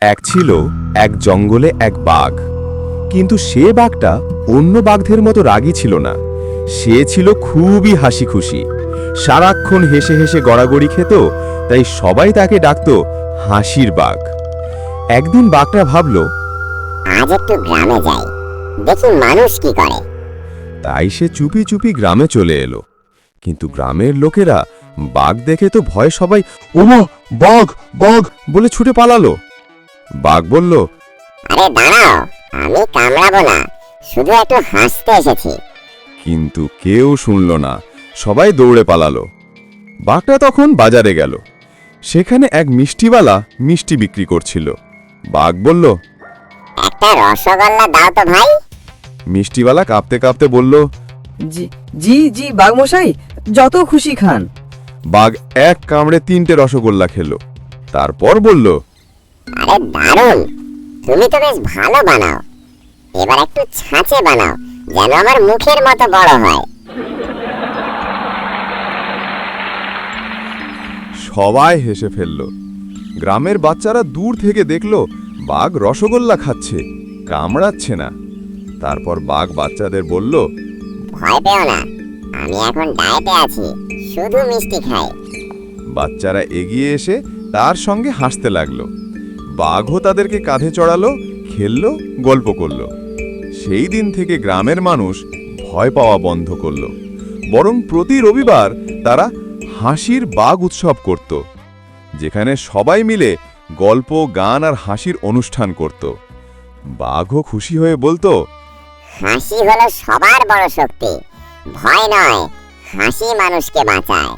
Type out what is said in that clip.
এক ছিল এক জঙ্গলে এক বাঘ, কিন্তু সে বাঘটা অন্য বাঘদের মতো রাগী ছিল না। সে ছিল খুবই হাসি খুশি, সারাক্ষণ হেসে হেসে গড়াগড়ি খেত, তাই সবাই তাকে ডাকতো হাসির বাঘ। একদিন বাঘটা ভাবল, আজ একটু গ্রামে যাই, দেখি মানুষ কি করে। তাই সে চুপি চুপি গ্রামে চলে এলো। কিন্তু গ্রামের লোকেরা বাঘ দেখে তো ভয় সবাই ওমা বাঘ বাঘ বলে ছুটে পালালো। বাঘ বলল, আরে দাঁড়াও, আমি কামড়াবো না, শুধু একটু হাসতে এসেছি। কিন্তু কেউ শুনল না, সবাই দৌড়ে পালালো। বাঘটা তখন বাজারে গেল। সেখানে এক মিষ্টিওয়ালা মিষ্টি বিক্রি করছিল। বাঘ বলল, একটা রসগোল্লা দাও তো ভাই। মিষ্টিওয়ালা কাঁপতে কাঁপতে বলল। জি জি জি বাঘমশাই, যত খুশি খান। বাঘ এক কামড়ে 3টে রসগোল্লা খেলো, তারপর বলল, আরে দারুণ, তুমি তো বেশ ভালো বানাও। এবার একটু ছাঁচে বানাও, যেন আমার মুখের মতো বড় হয়। সবাই হেসে ফেলল। গ্রামের বাচ্চারা দূর থেকে দেখল বাঘ রসগোল্লা খাচ্ছে, কামড়াচ্ছে না। তারপর বাঘ বাচ্চাদের বলল, ভয় পেও না, আমি এখন ডায়েটে আছি, শুধু মিষ্টি খাই। বাচ্চারা এগিয়ে এসে তার সঙ্গে হাসতে লাগলো। বাঘও তাদেরকে কাঁধে চড়ালো, খেললো, গল্প করলো। সেই দিন থেকে গ্রামের মানুষ ভয় পাওয়া বন্ধ করলো, বরং প্রতি রবিবার তারা হাসির বাঘ উৎসব করত, যেখানে সবাই মিলে গল্প, গান আর হাসির অনুষ্ঠান করত। বাঘও খুশি হয়ে বলতো, হাসি হলো সবার বড় শক্তি, ভয় নয়, হাসি মানুষকে বাঁচায়।